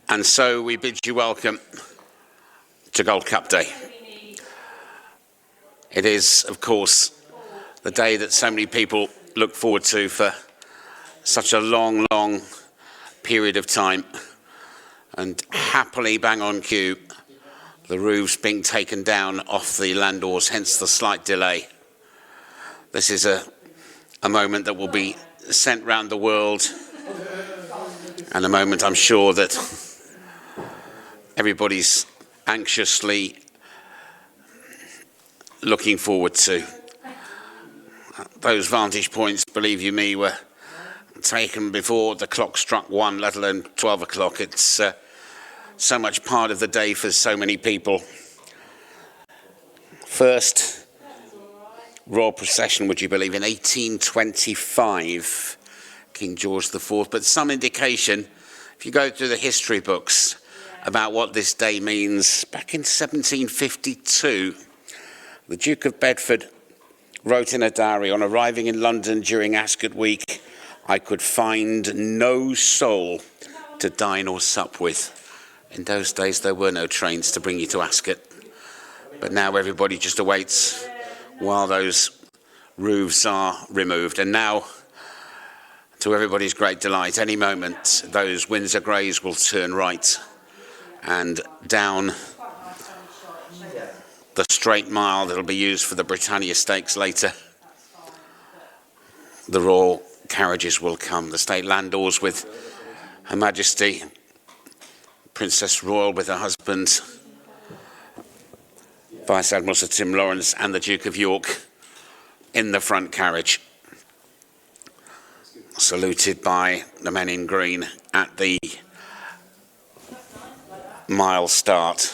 And so we bid you welcome to Gold Cup Day. It is, of course, the day that so many people look forward to for such a long, long period of time. And happily bang on cue, the roofs being taken down off the landauers, hence the slight delay. This is a moment that will be sent round the world, and a moment I'm sure that everybody's anxiously looking forward to. Those vantage points, believe you me, were taken before the clock struck 1, let alone 12 o'clock. It's so much part of the day for so many people. First Royal Procession, would you believe, in 1825, King George IV. But some indication, if you go through the history books, about what this day means. Back in 1752, the Duke of Bedford wrote in a diary, "On arriving in London during Ascot week, I could find no soul to dine or sup with." In those days, there were no trains to bring you to Ascot. But now everybody just awaits while those roofs are removed. And now, to everybody's great delight, any moment, those Windsor Greys will turn right. And down the straight mile that'll be used for the Britannia Stakes later, the royal carriages will come. The state landauers with Her Majesty, Princess Royal with her husband, Vice Admiral Sir Tim Laurence, and the Duke of York in the front carriage, saluted by the men in green at the mile start.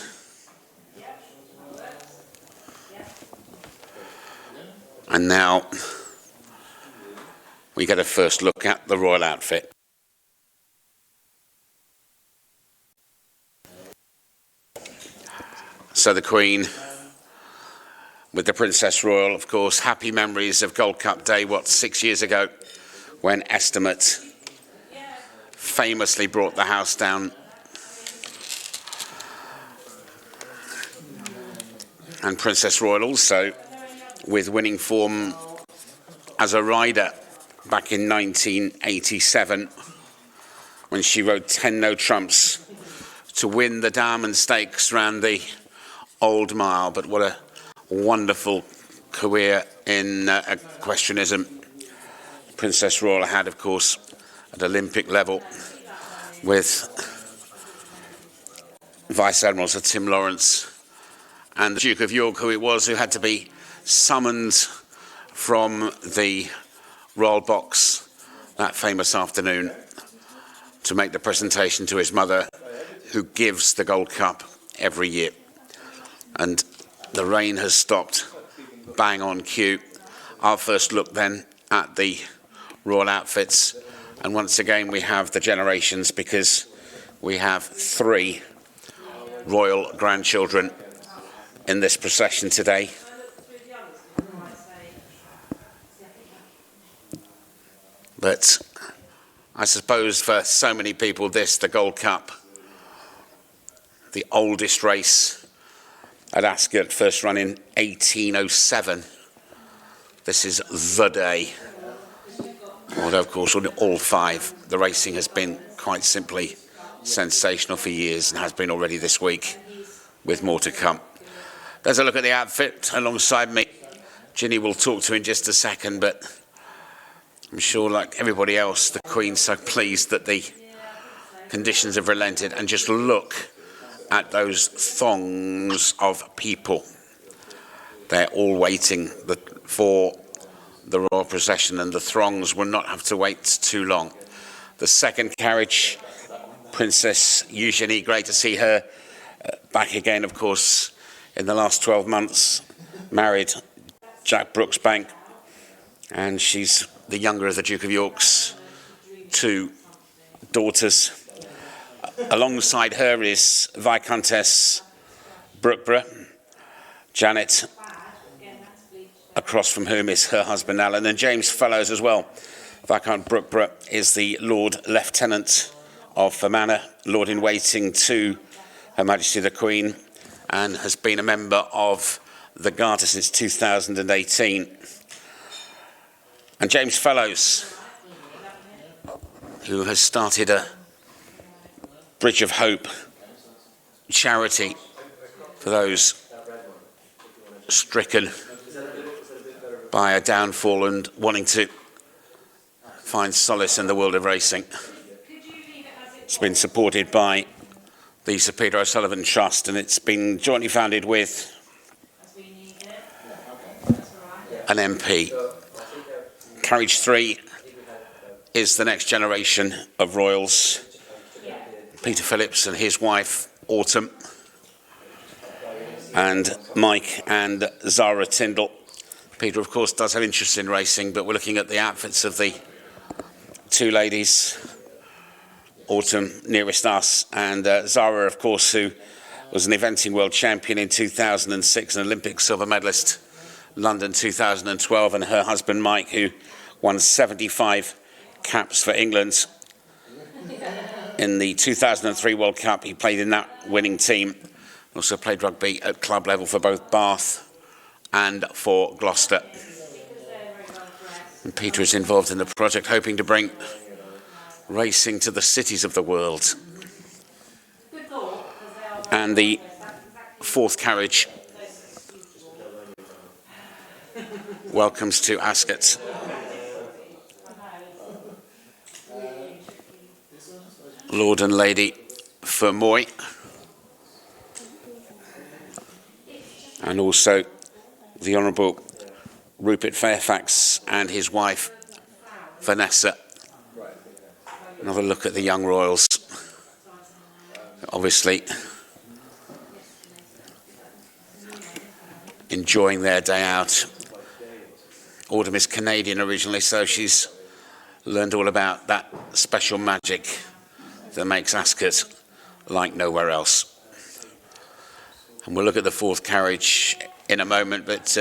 And now we get a first look at the royal outfit. So the Queen with the Princess Royal, of course, happy memories of Gold Cup Day, 6 years ago, when Estimate famously brought the house down. And Princess Royal also with winning form as a rider back in 1987, when she rode 10 no trumps to win the Diamond Stakes round the Old Mile. But what a wonderful career in equestrianism Princess Royal had, of course, at Olympic level with Vice Admiral Sir Tim Laurence and the Duke of York, who it was who had to be summoned from the royal box that famous afternoon to make the presentation to his mother, who gives the Gold Cup every year. And the rain has stopped, bang on cue. Our first look then at the royal outfits, and once again we have the generations, because we have 3 royal grandchildren in this procession today. But I suppose for so many people this, the Gold Cup, the oldest race at Ascot, first run in 1807. This is the day. Although, of course, all 5, the racing has been quite simply sensational for years, and has been already this week, with more to come. There's a look at the outfit alongside me. Ginny will talk to in just a second, but I'm sure, like everybody else, the Queen's so pleased that the conditions have relented. And just look at those throngs of people. They're all waiting for the royal procession, and the throngs will not have to wait too long. The second carriage, Princess Eugenie, great to see her back again, of course, in the last 12 months, married Jack Brooksbank, and she's the younger of the Duke of York's 2 daughters. Alongside her is Viscountess Brookborough, Janet, across from whom is her husband Alan, and James Fellows as well, Viscount Brookborough is the Lord Lieutenant of Fermanagh, Lord in Waiting to Her Majesty the Queen, and has been a member of the Garter since 2018. And James Fellows, who has started a Bridge of Hope charity for those stricken by a downfall and wanting to find solace in the world of racing. It's been supported by the Sir Peter O'Sullivan Trust, and it's been jointly founded with an MP. Carriage 3 is the next generation of royals. Peter Phillips and his wife, Autumn, and Mike and Zara Tyndall. Peter, of course, does have interest in racing, but we're looking at the outfits of the two ladies, Autumn nearest us, and Zara, of course, who was an eventing world champion in 2006, an Olympic silver medalist, London 2012, and her husband, Mike, who won 75 caps for England. In the 2003 World Cup, he played in that winning team. Also played rugby at club level for both Bath and for Gloucester. And Peter is involved in the project, hoping to bring racing to the cities of the world. And the fourth carriage welcomes to Ascot Lord and Lady Fermoy, and also the Honourable Rupert Fairfax and his wife Vanessa. Another look at the young royals, obviously enjoying their day out. Autumn is Canadian originally, so she's learned all about that special magic that makes Ascot like nowhere else. And we'll look at the fourth carriage in a moment, but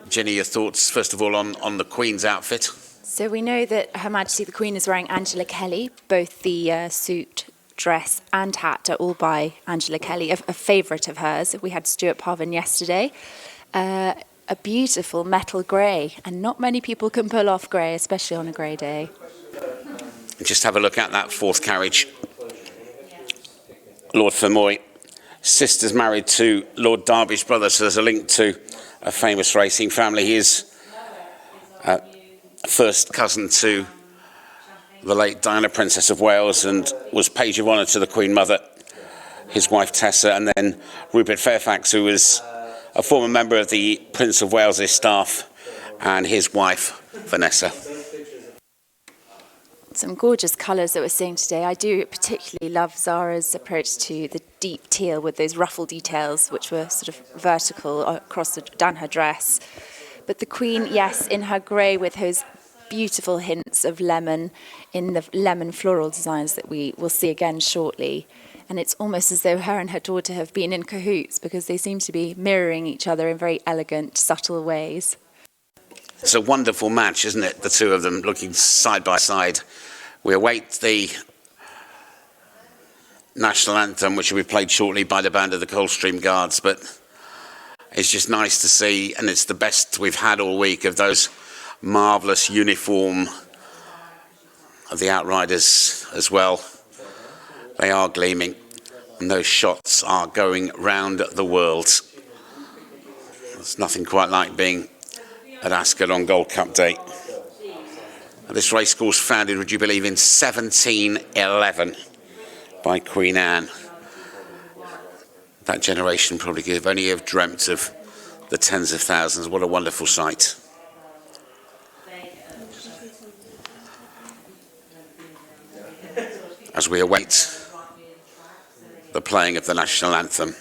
Ginny, your thoughts first of all on the Queen's outfit? So we know that Her Majesty the Queen is wearing Angela Kelly. Both the suit, dress and hat are all by Angela Kelly, a favourite of hers. We had Stuart Parvin yesterday. A beautiful metal grey, and not many people can pull off grey, especially on a grey day. Just have a look at that fourth carriage. Lord Fermoy, sister's married to Lord Derby's brother, so there's a link to a famous racing family. He is first cousin to the late Diana, Princess of Wales, and was page of honour to the Queen Mother, his wife Tessa, and then Rupert Fairfax, who was a former member of the Prince of Wales's staff, and his wife Vanessa. Some gorgeous colours that we're seeing today. I do particularly love Zara's approach to the deep teal with those ruffle details, which were sort of vertical across down her dress. But the Queen, yes, in her grey with those beautiful hints of lemon in the lemon floral designs that we will see again shortly. And it's almost as though her and her daughter have been in cahoots, because they seem to be mirroring each other in very elegant, subtle ways. It's a wonderful match, isn't it? The two of them looking side by side. We await the national anthem, which will be played shortly by the band of the Coldstream Guards, but it's just nice to see, and it's the best we've had all week, of those marvellous uniform of the Outriders as well. They are gleaming, and those shots are going round the world. There's nothing quite like being at Ascot on Gold Cup Day. This racecourse founded, would you believe, in 1711 by Queen Anne. That generation probably could only have dreamt of the tens of thousands. What a wonderful sight. As we await the playing of the national anthem.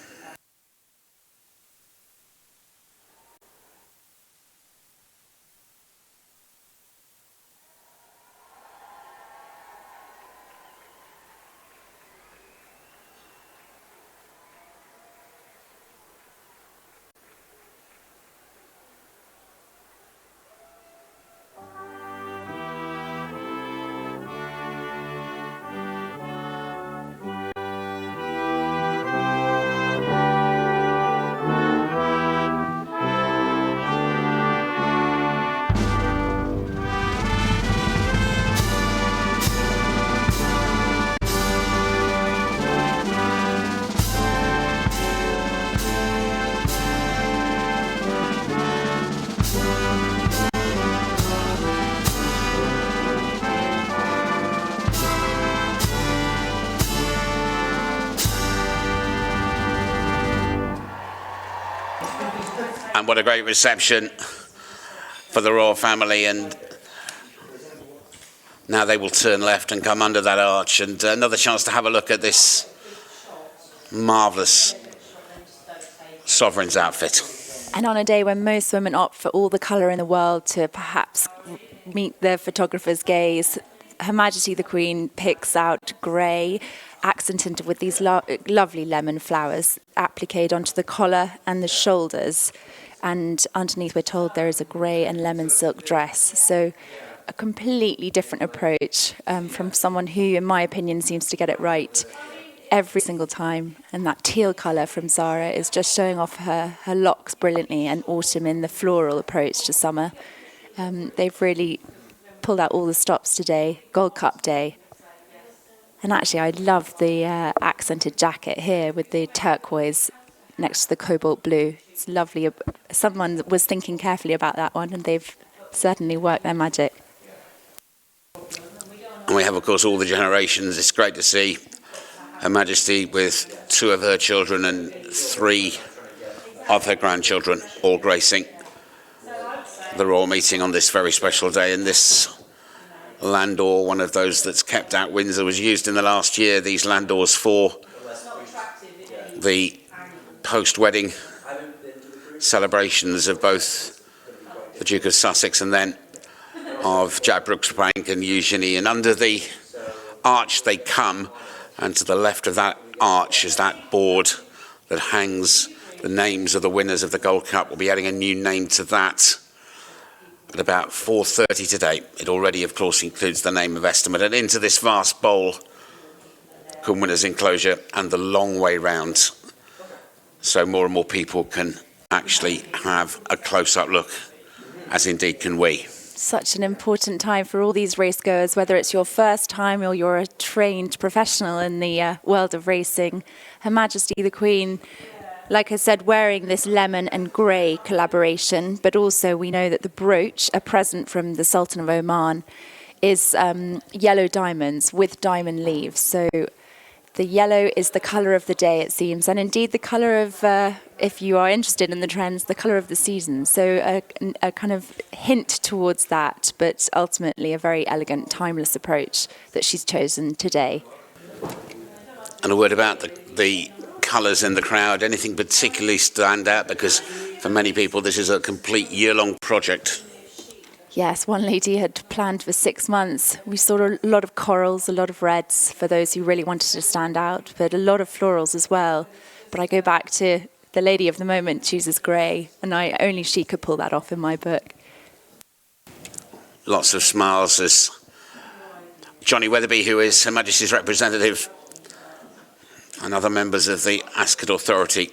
what a great reception for the royal family, and now they will turn left and come under that arch, and another chance to have a look at this marvellous sovereign's outfit. And on a day when most women opt for all the colour in the world to perhaps meet their photographer's gaze, Her Majesty the Queen picks out grey, accented with these lovely lemon flowers, appliqued onto the collar and the shoulders. And underneath, we're told there is a grey and lemon silk dress. So a completely different approach from someone who, in my opinion, seems to get it right every single time. And that teal colour from Zara is just showing off her locks brilliantly, and autumn in the floral approach to summer. They've really pulled out all the stops today, Gold Cup day. And actually, I love the accented jacket here with the turquoise next to the cobalt blue. It's lovely. Someone was thinking carefully about that one, and they've certainly worked their magic. And we have, of course, all the generations. It's great to see Her Majesty with 2 of her children and 3 of her grandchildren all gracing the royal meeting on this very special day. And this landau, one of those that's kept out Windsor, was used in the last year, these landau's for the post-wedding celebrations of both the Duke of Sussex and then of Jack Brooksbank and Eugenie. And under the arch they come, and to the left of that arch is that board that hangs the names of the winners of the Gold Cup. We'll be adding a new name to that at about 4:30 today. It already, of course, includes the name of Estimate. And into this vast bowl come winners' enclosure and the long way round, so more and more people can actually have a close-up look, as indeed can we. Such an important time for all these racegoers, whether it's your first time or you're a trained professional in the world of racing. Her Majesty the Queen, like I said, wearing this lemon and grey collaboration, but also we know that the brooch, a present from the Sultan of Oman, is yellow diamonds with diamond leaves. So the yellow is the colour of the day, it seems, and indeed the colour of, if you are interested in the trends, the colour of the season. So a kind of hint towards that, but ultimately a very elegant, timeless approach that she's chosen today. And a word about the colours in the crowd. Anything particularly stand out? Because for many people this is a complete year-long project. Yes, one lady had planned for 6 months. We saw a lot of corals, a lot of reds for those who really wanted to stand out, but a lot of florals as well. But I go back to the lady of the moment chooses grey, and only she could pull that off in my book. Lots of smiles as Johnny Weatherby, who is Her Majesty's representative, and other members of the Ascot Authority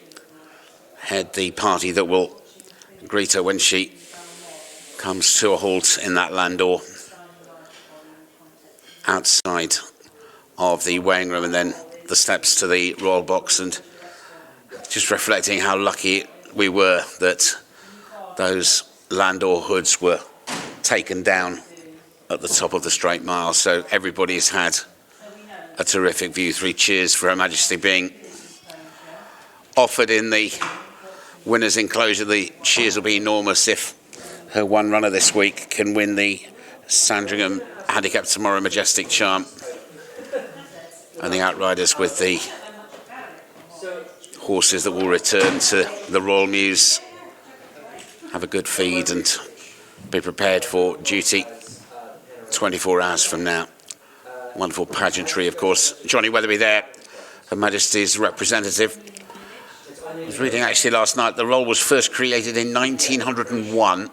head the party that will greet her when she comes to a halt in that landau outside of the weighing room, and then the steps to the royal box, and just reflecting how lucky we were that those landau hoods were taken down at the top of the straight mile, so everybody's had a terrific view. 3 cheers for Her Majesty being offered in the winners' enclosure. The cheers will be enormous if her one runner this week can win the Sandringham Handicap Tomorrow Majestic Charm, and the outriders with the horses that will return to the Royal Mews have a good feed and be prepared for duty 24 hours from now. Wonderful pageantry, of course. Johnny Weatherby there, Her Majesty's representative. I was reading actually last night, the role was first created in 1901